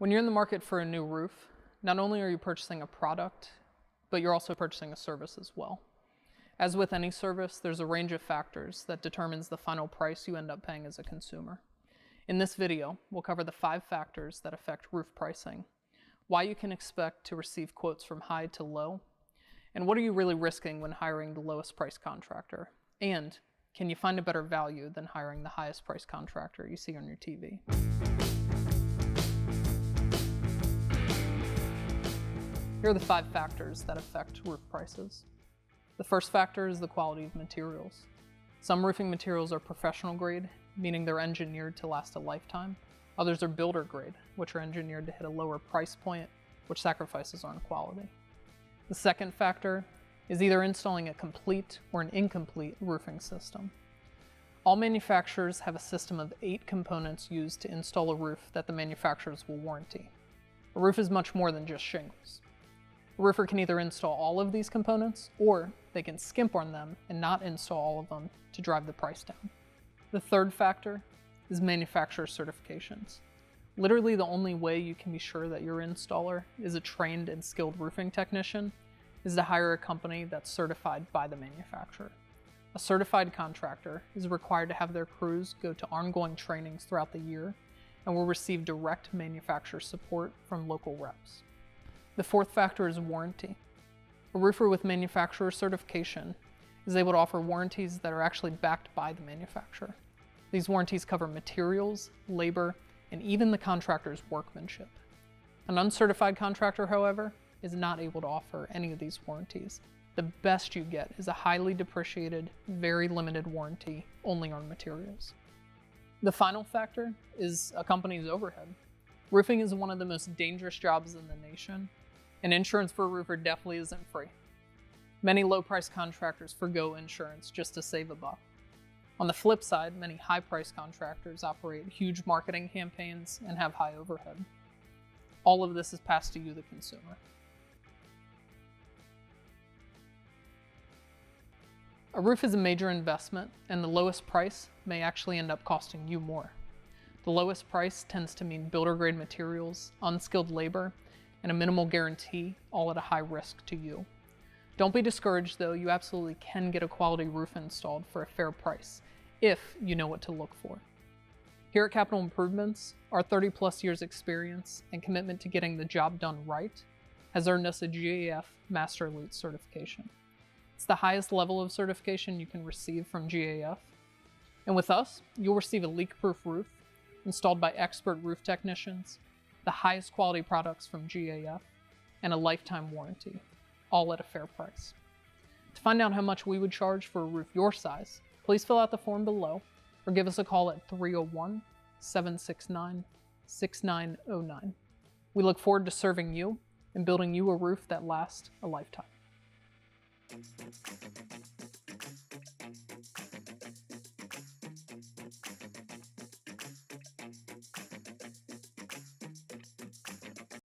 When you're in the market for a new roof, not only are you purchasing a product, but you're also purchasing a service as well. As with any service, there's a range of factors that determines the final price you end up paying as a consumer. In this video, we'll cover the 5 factors that affect roof pricing, why you can expect to receive quotes from high to low, and what are you really risking when hiring the lowest price contractor, and can you find a better value than hiring the highest price contractor you see on your TV? Here are the 5 factors that affect roof prices. The first factor is the quality of materials. Some roofing materials are professional grade, meaning they're engineered to last a lifetime. Others are builder grade, which are engineered to hit a lower price point, which sacrifices on quality. The second factor is either installing a complete or an incomplete roofing system. All manufacturers have a system of 8 components used to install a roof that the manufacturers will warranty. A roof is much more than just shingles. A roofer can either install all of these components, or they can skimp on them and not install all of them to drive the price down. The third factor is manufacturer certifications. Literally the only way you can be sure that your installer is a trained and skilled roofing technician is to hire a company that's certified by the manufacturer. A certified contractor is required to have their crews go to ongoing trainings throughout the year and will receive direct manufacturer support from local reps. The fourth factor is warranty. A roofer with manufacturer certification is able to offer warranties that are actually backed by the manufacturer. These warranties cover materials, labor, and even the contractor's workmanship. An uncertified contractor, however, is not able to offer any of these warranties. The best you get is a highly depreciated, very limited warranty only on materials. The final factor is a company's overhead. Roofing is one of the most dangerous jobs in the nation, and insurance for a roofer definitely isn't free. Many low-price contractors forgo insurance just to save a buck. On the flip side, many high-price contractors operate huge marketing campaigns and have high overhead. All of this is passed to you, the consumer. A roof is a major investment, and the lowest price may actually end up costing you more. The lowest price tends to mean builder-grade materials, unskilled labor, and a minimal guarantee, all at a high risk to you. Don't be discouraged though, you absolutely can get a quality roof installed for a fair price, if you know what to look for. Here at Capital Improvements, our 30+ years experience and commitment to getting the job done right has earned us a GAF Master Elite certification. It's the highest level of certification you can receive from GAF. And with us, you'll receive a leak-proof roof installed by expert roof technicians, the highest quality products from GAF, and a lifetime warranty, all at a fair price. To find out how much we would charge for a roof your size, please fill out the form below or give us a call at 301-769-6909. We look forward to serving you and building you a roof that lasts a lifetime.